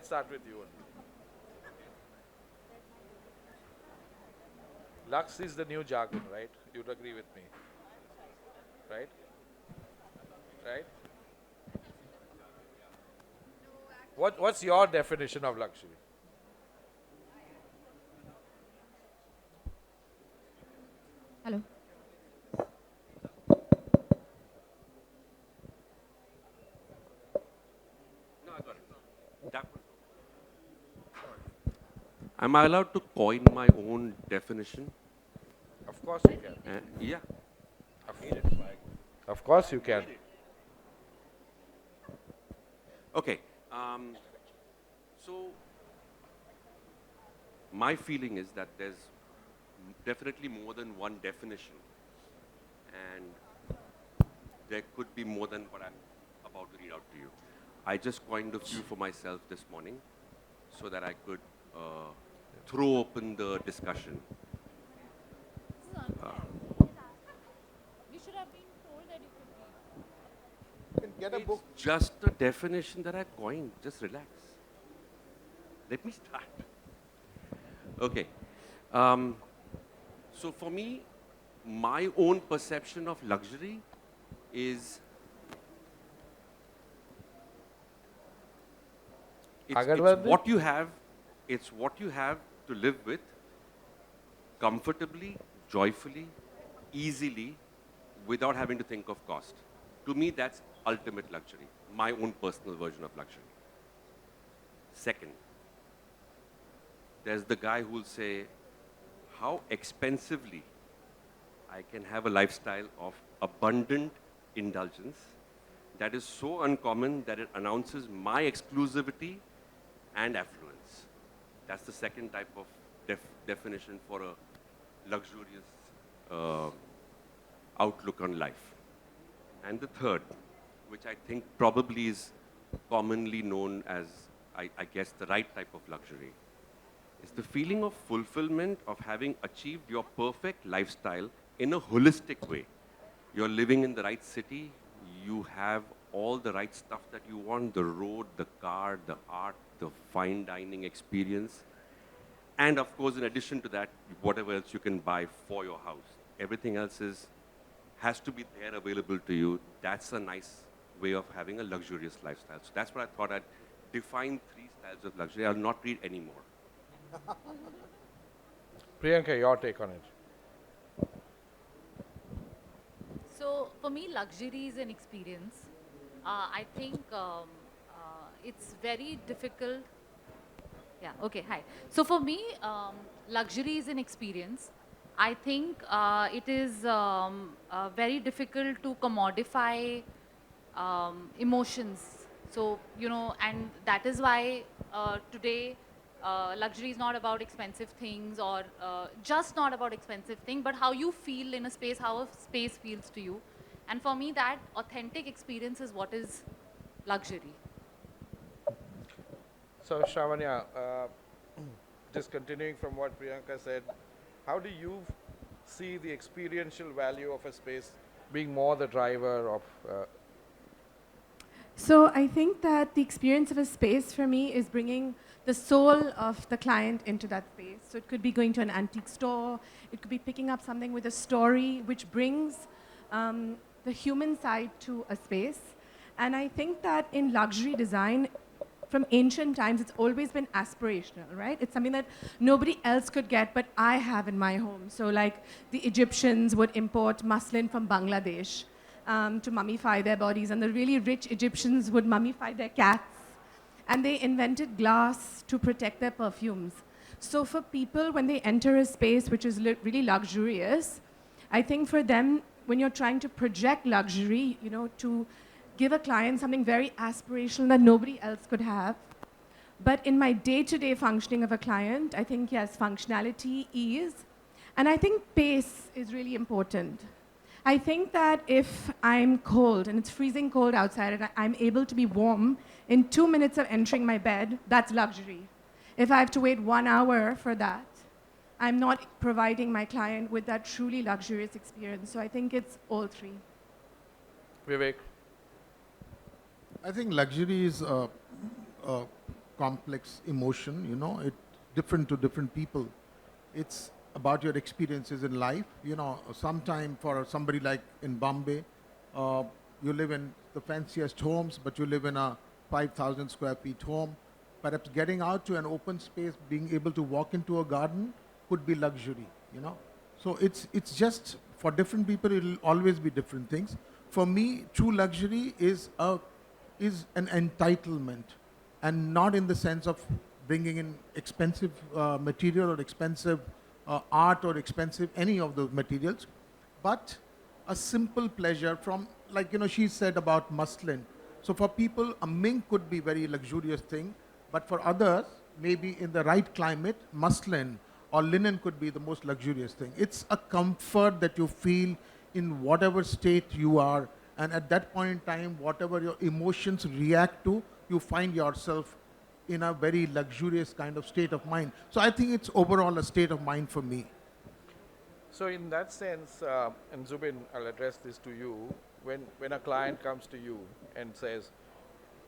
let's start with you. Lux is the new jargon, right? You'd agree with me, right? Right? What's your definition of luxury? Hello. No, I got it. That was. Am I allowed to coin my own definition? Of course you can. Yeah. Of course you can. Okay. So my feeling is that there's definitely more than one definition, and there could be more than what I'm about to read out to you. I just coined a few for myself this morning so that I could throw open the discussion. You should have been told that you could read. You can get a It's book. just a definition that I coined. Just relax. Let me start. Okay. So for me, my own perception of luxury is it's what you have. It's what you have to live with comfortably, joyfully, easily, without having to think of cost. To me, that's ultimate luxury. My own personal version of luxury. Second, there's the guy who will say, how expensively I can have a lifestyle of abundant indulgence that is so uncommon that it announces my exclusivity and affluence. That's the second type of definition for a luxurious outlook on life. And the third, which I think probably is commonly known as, I guess, the right type of luxury, is the feeling of fulfillment of having achieved your perfect lifestyle in a holistic way. You're living in the right city, you have all the right stuff that you want, the road, the car, the art, the fine dining experience. And of course, in addition to that, whatever else you can buy for your house. Everything else has to be there available to you. That's a nice way of having a luxurious lifestyle. So that's what I thought I'd define 3 styles of luxury. I'll not read any more. Priyanka, your take on it. So for me, luxury is an experience. I think it's very difficult. Yeah, okay, hi. So for me, luxury is an experience. I think it is very difficult to commodify emotions. So, and that is why today luxury is not about expensive things or just not about expensive thing, but how you feel in a space, how a space feels to you. And for me, that authentic experience is what is luxury. So, Shravanya, just continuing from what Priyanka said, how do you see the experiential value of a space being more the driver of? So I think that the experience of a space for me is bringing the soul of the client into that space. So it could be going to an antique store, it could be picking up something with a story which brings the human side to a space. And I think that in luxury design, from ancient times, it's always been aspirational, right? It's something that nobody else could get, but I have in my home. So like the Egyptians would import muslin from Bangladesh to mummify their bodies, and the really rich Egyptians would mummify their cats. And they invented glass to protect their perfumes. So for people, when they enter a space which is really luxurious, I think for them, when you're trying to project luxury, to give a client something very aspirational that nobody else could have. But in my day-to-day functioning of a client, I think, yes, functionality, ease, and I think pace is really important. I think that if I'm cold and it's freezing cold outside and I'm able to be warm in 2 minutes of entering my bed, that's luxury. If I have to wait 1 hour for that, I'm not providing my client with that truly luxurious experience. So I think it's all three. Vivek. I think luxury is complex emotion, you know, it different to different people. It's about your experiences in life. You know, sometime for somebody like in Bombay, uh, you live in the fanciest homes, but you live in a 5,000 square feet home. Perhaps getting out to an open space, being able to walk into a garden could be luxury, you know. So it's just for different people, it'll always be different things. For me, true luxury is an entitlement, and not in the sense of bringing in expensive material or expensive art or expensive any of those materials, but a simple pleasure from, like, you know, she said about muslin. So for people, a mink could be very luxurious thing, but for others, maybe in the right climate, muslin or linen could be the most luxurious thing. It's a comfort that you feel in whatever state you are, and at that point in time, whatever your emotions react to, you find yourself in a very luxurious kind of state of mind. So I think it's overall a state of mind for me. So in that sense, and Zubin, I'll address this to you. When a client comes to you and says,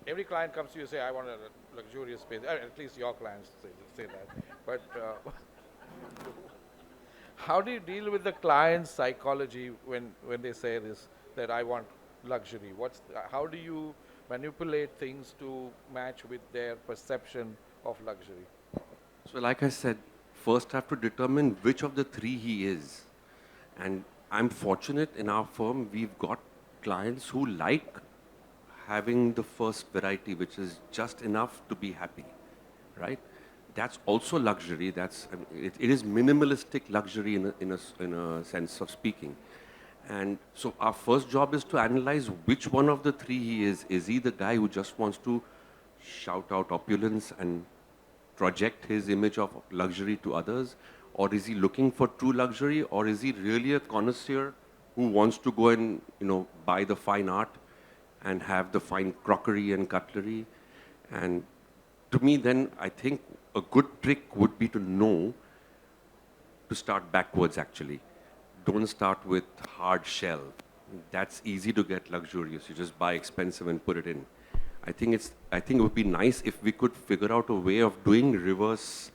every client comes to you and say, I want a luxurious space. At least your clients say that. But how do you deal with the client's psychology when they say this, that I want luxury? How do you manipulate things to match with their perception of luxury? So like I said, first have to determine which of the three he is. And I'm fortunate in our firm, we've got clients who like having the first variety, which is just enough to be happy, right? That's also luxury. I mean, it is minimalistic luxury in a sense of speaking. And so our first job is to analyze which one of the three he is. Is he the guy who just wants to shout out opulence and project his image of luxury to others? Or is he looking for true luxury? Or is he really a connoisseur who wants to go and, you know, buy the fine art and have the fine crockery and cutlery? And to me, then, I think a good trick would be to know to start backwards, actually. Don't start with hard shell. That's easy to get luxurious. You just buy expensive and put it in. I think it would be nice if we could figure out a way of doing reverse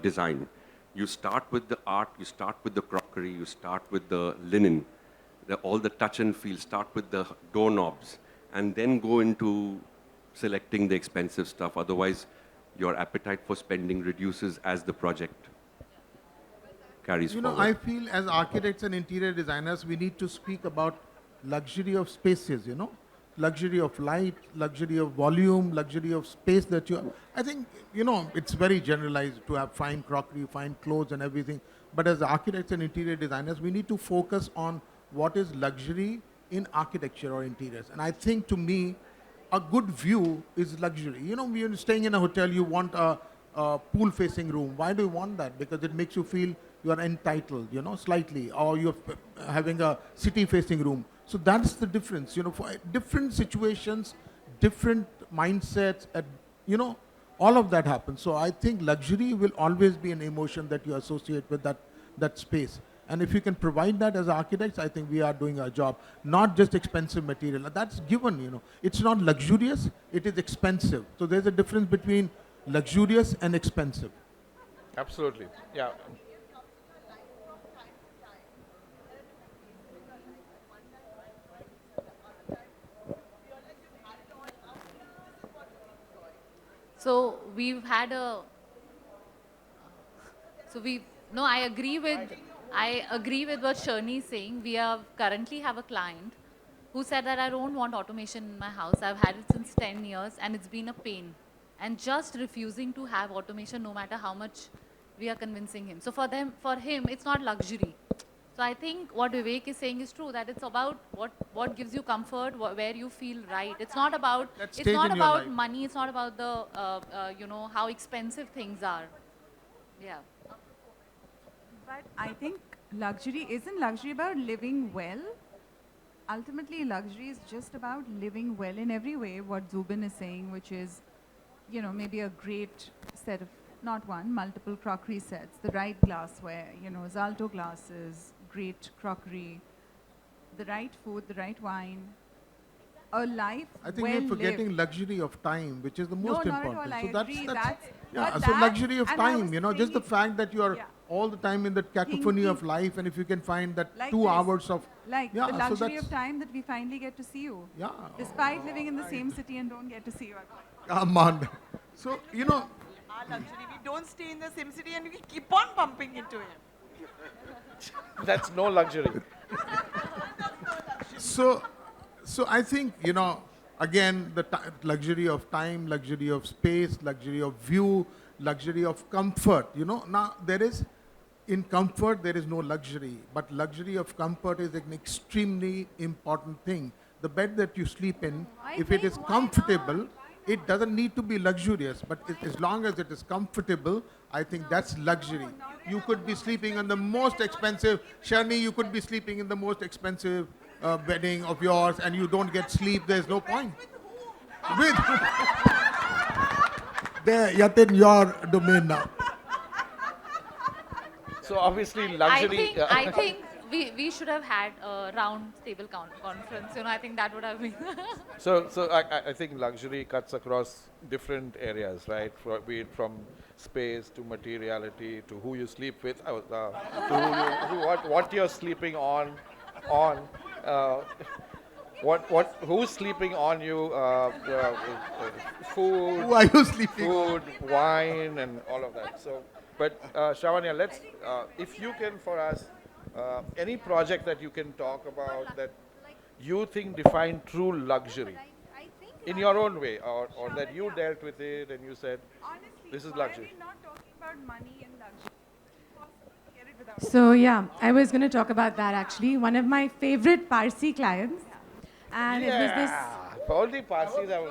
design. You start with the art, you start with the crockery, you start with the linen, all the touch and feel, start with the doorknobs, and then go into selecting the expensive stuff. Otherwise, your appetite for spending reduces as the project carries You know, forward. I feel as architects and interior designers, we need to speak about luxury of spaces, you know, luxury of light, luxury of volume, luxury of space that you. I think, you know, it's very generalized to have fine crockery, fine clothes and everything. But as architects and interior designers, we need to focus on what is luxury in architecture or interiors. And I think, to me, a good view is luxury. You know, when you're staying in a hotel, you want a pool-facing room. Why do you want that? Because it makes you feel you are entitled, you know, slightly, or you're having a city-facing room. So that's the difference. You know, for different situations, different mindsets, you know, all of that happens. So I think luxury will always be an emotion that you associate with that space. And if you can provide that as architects, I think we are doing our job. Not just expensive material. That's given, you know. It's not luxurious, it is expensive. So there's a difference between luxurious and expensive. Absolutely. Yeah. So we've had a. So we no, I agree with what Shirley is saying. We currently have a client who said that I don't want automation in my house. I've had it since 10 years and it's been a pain. And just refusing to have automation no matter how much we are convincing him. So for him, it's not luxury. So I think what Vivek is saying is true, that it's about what gives you comfort, where you feel right. It's not about That it's stage not in your about life. money. It's not about the you know, how expensive things are. Yeah. But I think isn't luxury about living well? Ultimately, luxury is just about living well in every way, what Zubin is saying, which is, you know, maybe a great set of, not one, multiple crockery sets, the right glassware, you know, Zalto glasses, great crockery, the right food, the right wine. a life I think well we're forgetting lived. luxury of time, which is the most No, not at important. all. I So agree. yeah. But So that, luxury of and I was time, you know, just the thinking, fact that you are yeah, all the time in that cacophony of thinking life, and if you can find that like 2 this, hours of like yeah, the so luxury that's of time that we finally get to see you, yeah. despite living in the same city and don't get to see you at all. Come on. So you know, Our luxury. We don't stay in the same city and we keep on bumping into him. That's no luxury. so so I think, you know, again, the luxury of time, luxury of space, luxury of view, luxury of comfort, you know. Now there is, in comfort there is no luxury, but luxury of comfort is an extremely important thing. The bed that you sleep in, if it is comfortable, it doesn't need to be luxurious, but as long as it is comfortable, I think that's luxury. You could be sleeping on the most expensive, Shani, you could be sleeping in the most expensive bedding of yours and you don't get sleep, there's no point. With there, Yatin, your domain now. So obviously luxury. I think we should have had a round table conference. You know, I think that would have been. So I think luxury cuts across different areas, right? Be it from space to materiality to who you sleep with, to what you're sleeping on, uh, who's sleeping on you, food, Who are you sleeping? food, wine, and all of that. So, but Shavanya, let's if you can for us any project that you can talk about that you think define true luxury in your own way, or that you dealt with it and you said, Honestly, this is why luxury. are we not talking about money and luxury? Get it without So yeah, I was going to talk about that actually. One of my favorite Parsi clients, and it was this All the Parsis have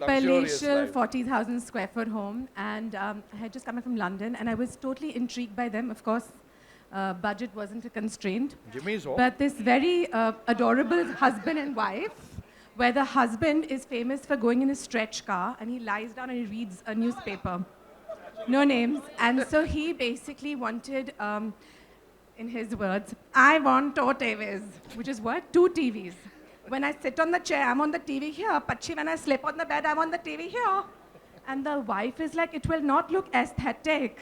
luxurious palatial lives. 40,000 square foot home, and I had just come back from London, and I was totally intrigued by them. Of course, budget wasn't a constraint, Jimmy's home. but this very adorable husband and wife, where the husband is famous for going in a stretch car, and he lies down and he reads a newspaper. No names. And so he basically wanted, in his words, I want two TVs, which is what? 2 TVs. When I sit on the chair, I'm on the TV here. Pachi, when I sleep on the bed, I'm on the TV here. And the wife is like, it will not look aesthetic.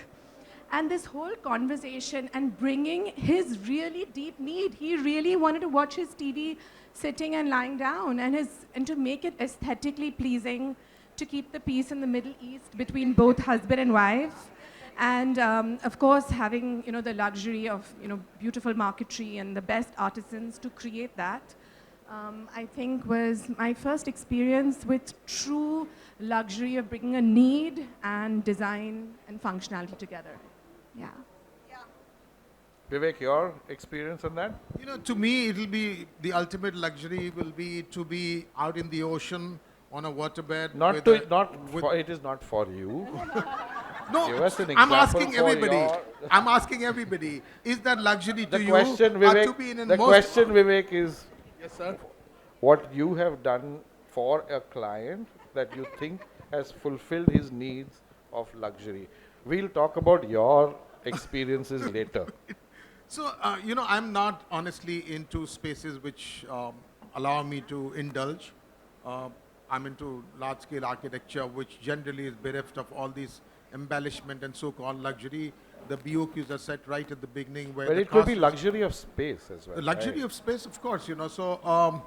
And this whole conversation and bringing his really deep need, he really wanted to watch his TV sitting and lying down, and to make it aesthetically pleasing, to keep the peace in the Middle East between both husband and wife. And of course, having the luxury of beautiful marquetry and the best artisans to create that, I think was my first experience with true luxury of bringing a need and design and functionality together. Yeah. Vivek, your experience on that? You know, to me, it'll be the ultimate luxury will be to be out in the ocean on a waterbed. It is not for you. No, Give us an I'm example asking for everybody. your- I'm asking everybody. Is that luxury to The you? question, or to be in Vivek, the most question, Vivek, is Yes, sir. what you have done for a client that you think has fulfilled his needs of luxury. We'll talk about your experiences later. So, I'm not honestly into spaces which allow me to indulge. I'm into large-scale architecture, which generally is bereft of all these embellishment and so-called luxury. The BOQs are set right at the beginning where But the it could be cost- luxury of space as well. The luxury right? of space, of course, So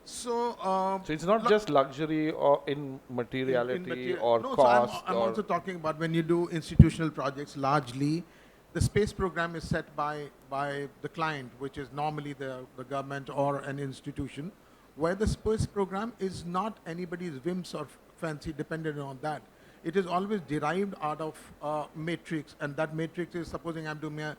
So it's not just luxury or in materiality or no, cost. So I'm or also talking about when you do institutional projects, largely, the space program is set by the client, which is normally the government or an institution, where the space program is not anybody's whims or fancy dependent on that. It is always derived out of a matrix, and that matrix is, supposing I'm doing a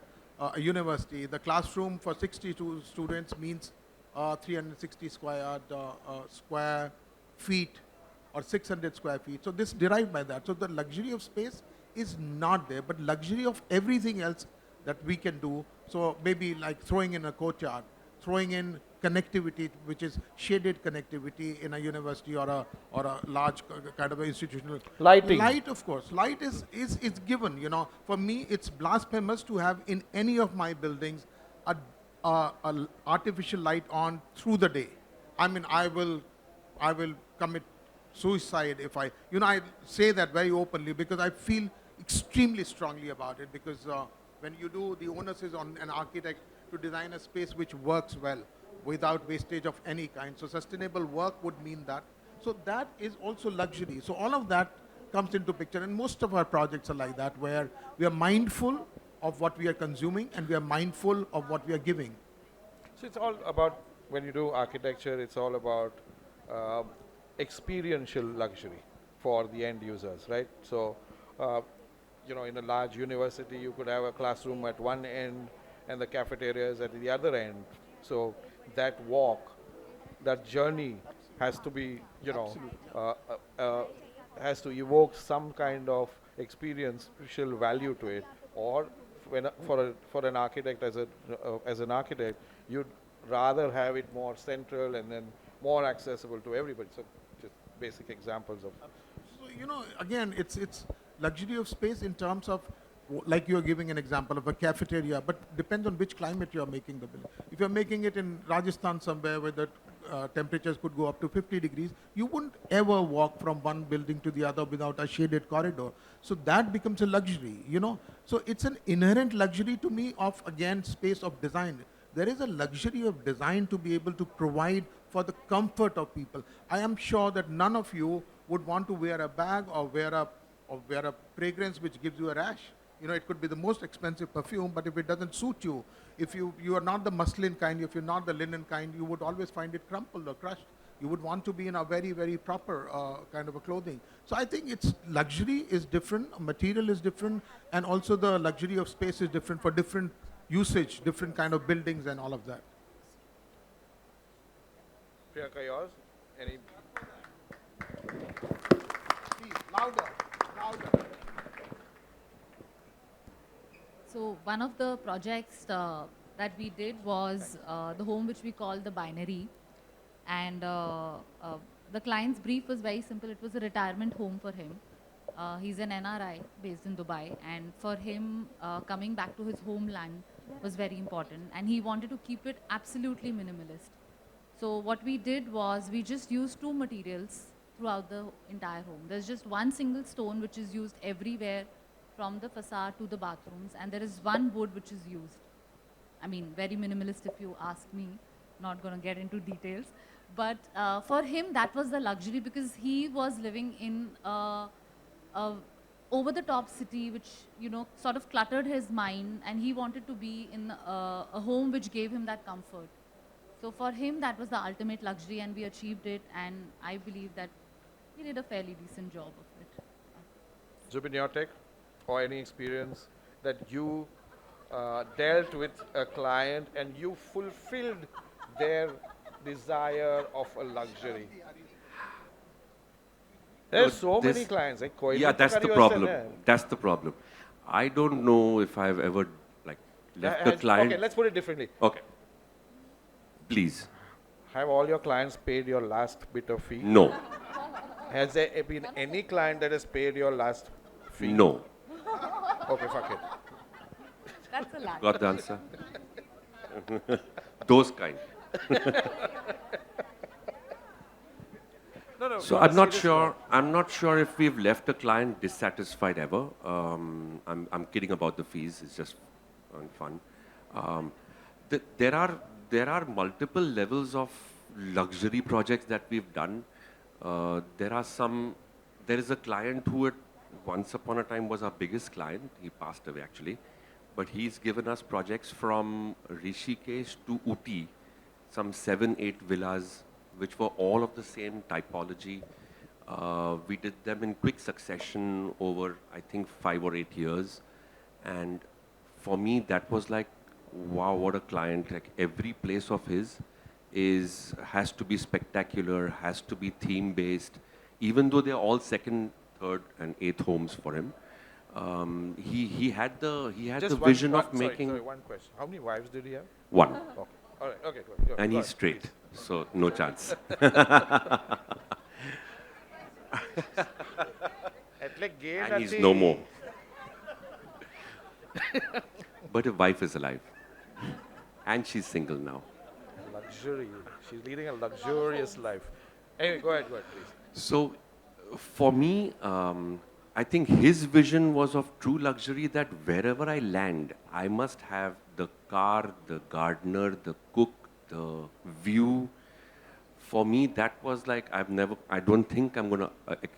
university, the classroom for 62 students means 360 square feet or 600 square feet. So this derived by that. So the luxury of space is not there, but luxury of everything else that we can do. So maybe like throwing in a courtyard, throwing in connectivity, which is shaded connectivity in a university or a large kind of a institutional. Lighting. Light, of course. Light is given. For me, it's blasphemous to have in any of my buildings a artificial light on through the day. I mean, I will I will commit suicide if I say that very openly because I feel extremely strongly about it because when you do, the onus is on an architect to design a space which works well without wastage of any kind. So sustainable work would mean that. So that is also luxury. So all of that comes into picture and most of our projects are like that where we are mindful of what we are consuming and we are mindful of what we are giving. So it's all about, when you do architecture, it's all about uh, experiential luxury for the end users, right? So, in a large university, you could have a classroom at one end and the cafeterias at the other end. So that walk, that journey has to be, uh, uh, uh, has to evoke some kind of experiential value to it. Or for an architect, as an architect, you'd rather have it more central and then more accessible to everybody. So just basic examples of. So, again, it's luxury of space in terms of, like you're giving an example of a cafeteria, but depends on which climate you're making the building. If you're making it in Rajasthan somewhere where the temperatures could go up to 50 degrees, you wouldn't ever walk from one building to the other without a shaded corridor. So that becomes a luxury. So it's an inherent luxury to me of, again, space of design. There is a luxury of design to be able to provide for the comfort of people. I am sure that none of you would want to wear a bag or wear a fragrance which gives you a rash. It could be the most expensive perfume, but if it doesn't suit you, if you are not the muslin kind, if you're not the linen kind, you would always find it crumpled or crushed. You would want to be in a very, very proper kind of a clothing. So I think luxury is different, material is different, and also the luxury of space is different for different usage, different kind of buildings and all of that. Priyanka, yours? Any? Please, louder, louder. So one of the projects that we did was the home which we call the binary. And the client's brief was very simple. It was a retirement home for him. He's an NRI based in Dubai. And for him, coming back to his homeland was very important. And he wanted to keep it absolutely minimalist. So what we did was we just used two materials throughout the entire home. There's just one single stone which is used everywhere from the facade to the bathrooms, and there is one wood which is used. I mean, very minimalist if you ask me, not going to get into details. But for him, that was the luxury because he was living in a over-the-top city which, sort of cluttered his mind, and he wanted to be in a home which gave him that comfort. So for him, that was the ultimate luxury, and we achieved it, and I believe that he did a fairly decent job of it. Zubin, your take? Or any experience that you dealt with a client and you fulfilled their desire of a luxury? There's so many clients. Like yeah, that's the problem. That's the problem. I don't know if I've ever left the client. Okay, let's put it differently. Okay. Please. Have all your clients paid your last bit of fee? No. Has there been any client that has paid your last fee? No. Okay, fuck it. That's a lie. Got the answer? Those kind. No, So I'm not sure if we've left a client dissatisfied ever. I'm kidding about the fees. It's just fun. There are multiple levels of luxury projects that we've done. There is a client who once upon a time was our biggest client. He passed away actually, but he's given us projects from Rishikesh to Uti, some 7-8 villas, which were all of the same typology. We did them in quick succession over, I think, 5 or 8 years. And for me, that was like, wow, what a client. Like every place of his has to be spectacular, has to be theme-based, even though they're all second, third, and eighth homes for him. He had the vision of making. Sorry, one question. How many wives did he have? One. Okay. All right. Okay. Go And go he's ahead, straight, please. so no chance. And he's no more. But his wife is alive. And she's single now. Luxury. She's leading a luxurious life. Anyway, go ahead, please. So, for me, I think his vision was of true luxury that wherever I land, I must have the car, the gardener, the cook, the view. For me, that was like I don't think I'm gonna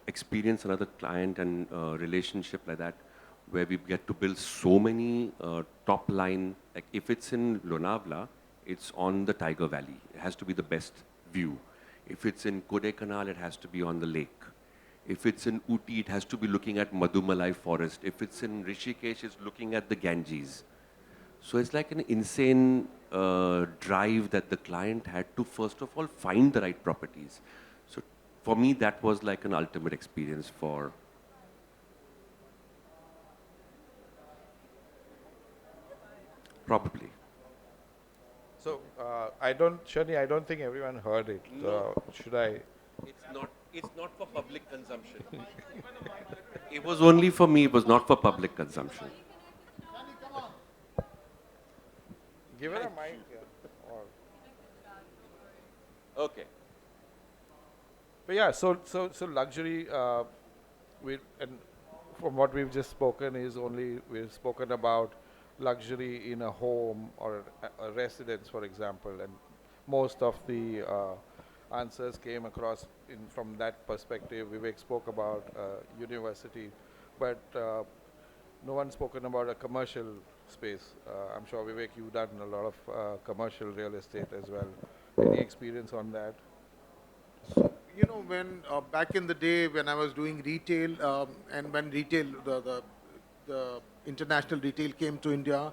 experience another client and relationship like that, where we get to build so many top line. Like if it's in Lonavala, it's on the Tiger Valley. It has to be the best view. If it's in Kodaikanal, it has to be on the lake. If it's in Uti, it has to be looking at Madhumalai forest. If it's in Rishikesh, it's looking at the Ganges. So it's like an insane drive that the client had to first of all find the right properties. So for me, that was like an ultimate experience for. Probably. So I don't, Shani, I don't think everyone heard it. No. Should I? It's not for public consumption. It was only for me, it was not for public consumption. Give her a mic. Yeah. Or, Okay. but yeah, so luxury. And from what we've just spoken is only we've spoken about luxury in a home or a residence, for example, and most of the answers came across from that perspective. Vivek spoke about university, but no one's spoken about a commercial space. I'm sure Vivek, you've done a lot of commercial real estate as well. Any experience on that? You know, when back in the day when I was doing retail, and when retail, the international retail came to India,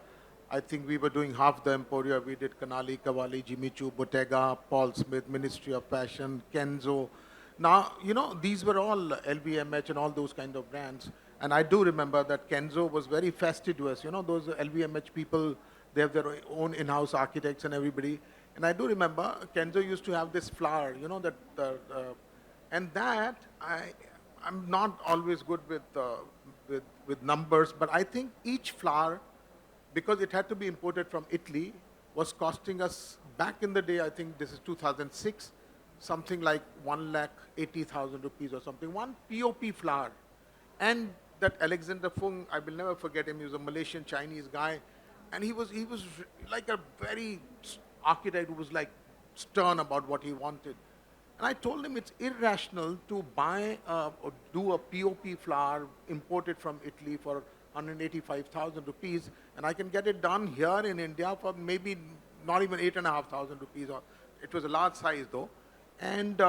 I think we were doing half the Emporia. We did Kanali, Kavali, Jimmy Choo, Bottega, Paul Smith, Ministry of Fashion, Kenzo. Now, you know, these were all LVMH and all those kind of brands. And I do remember that Kenzo was very fastidious. You know, those LVMH people, they have their own in-house architects and everybody. And I do remember Kenzo used to have this flower, you know, that, and that I'm not always good with numbers, but I think each flower, because it had to be imported from Italy, was costing us back in the day. I think this is 2006, something like 1,80,000 rupees or something. One POP flower, and that Alexander Fung, I will never forget him. He was a Malaysian Chinese guy, and he was like a very architect who was like stern about what he wanted. And I told him it's irrational to buy or do a POP flower imported from Italy for 185,000 rupees, and I can get it done here in India for maybe not even 8,500 rupees. Or it was a large size though. And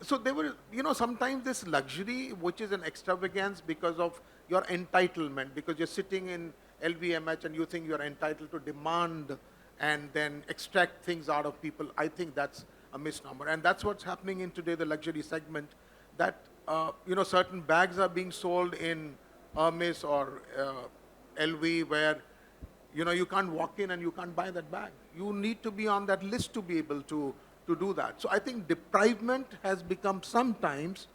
so they were, you know, sometimes this luxury, which is an extravagance because of your entitlement, because you're sitting in LVMH and you think you're entitled to demand and then extract things out of people. I think that's a misnomer. And that's what's happening in today, the luxury segment, that, you know, certain bags are being sold in Hermes or LV where, you know, you can't walk in and you can't buy that bag. You need to be on that list to be able to do that. So I think deprivement has become sometimes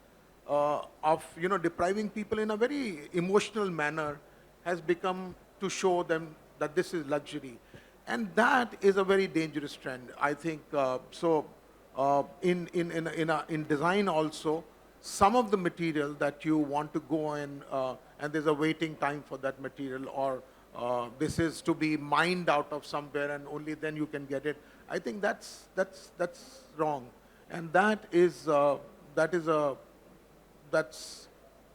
of, you know, depriving people in a very emotional manner has become to show them that this is luxury. And that is a very dangerous trend, I think. In design also, some of the material that you want to go in, and there's a waiting time for that material, or this is to be mined out of somewhere and only then you can get it. I think that's wrong, and that's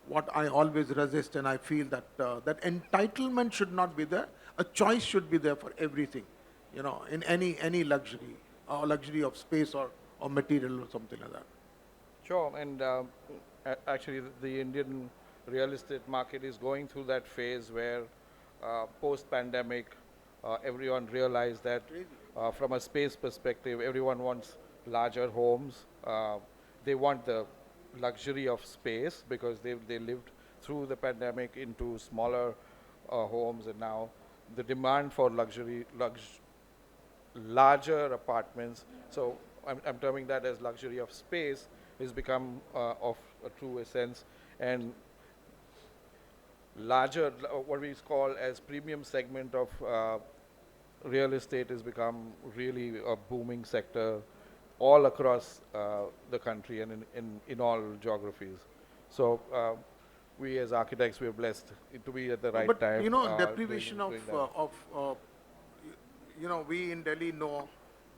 what I always resist, and I feel that that entitlement should not be there. A choice should be there for everything, you know, in any luxury, or luxury of space or material or something like that. Sure, and actually the Indian real estate market is going through that phase where post-pandemic everyone realized that from a space perspective, everyone wants larger homes. They want the luxury of space because they lived through the pandemic into smaller homes, and now the demand for larger apartments. So I'm terming that as luxury of space has become of a true essence, and larger, what we call as premium segment of real estate has become really a booming sector. all across the country and in all geographies. So we as architects, we are blessed to be at the right But time. you know, doing deprivation doing that. you know, we in Delhi know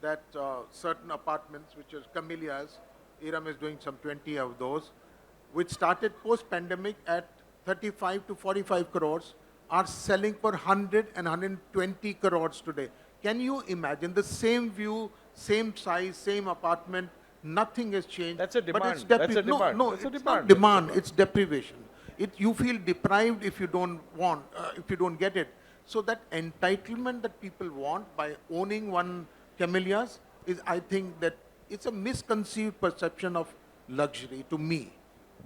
that certain apartments, which is camellias, Iram is doing some 20 of those, which started post-pandemic at 35 to 45 crores, are selling for 100 and 120 crores today. Can you imagine the same view, same size, same apartment? Nothing has changed. That's a But it's demand. That's a no, demand. no, That's a it's demand. not That's a demand. demand. It's deprivation. You feel deprived if you don't want, if you don't get it. So that entitlement that people want by owning one camellias is, I think, that it's a misconceived perception of luxury to me.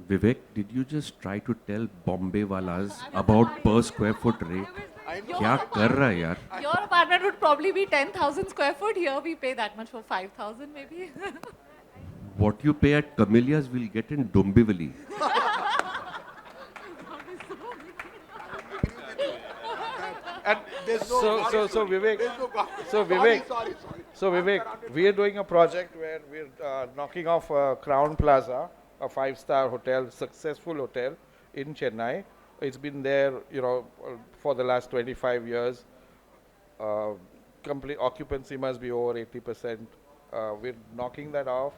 Vivek, did you just try to tell Bombay walas about per square foot rate? क्या कर रहा है यार? Your apartment would probably be 10,000 square foot. Here we pay that much for 5,000 maybe. What you pay at Camellias will get in Dombivli. And there's no So Vivek, so Vivek, we are doing a project where we're knocking off Crown Plaza, a 5-star hotel, successful hotel in Chennai. It's been there, for the last 25 years. Complete occupancy must be over 80%. We're knocking that off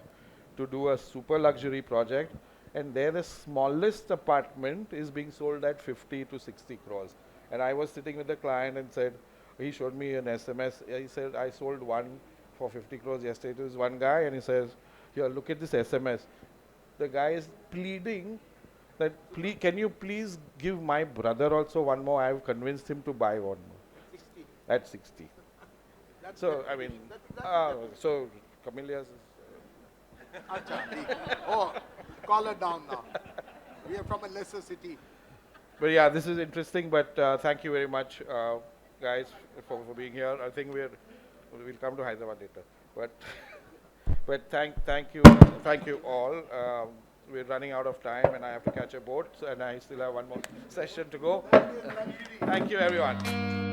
to do a super luxury project, and there the smallest apartment is being sold at 50 to 60 crores. And I was sitting with the client and said, he showed me an SMS. He said, I sold one for 50 crores yesterday. It was one guy, and he says, here, look at this SMS. The guy is pleading that, can you please give my brother also one more? I've convinced him to buy one more. At 60. So, I mean, so Camellias is... Oh, call her down now. We are from a lesser city. But yeah, this is interesting, but thank you very much, guys, for being here. I think we'll come to Hyderabad later. But thank you all. We're running out of time, and I have to catch a boat, and I still have one more session to go. Thank you, everyone.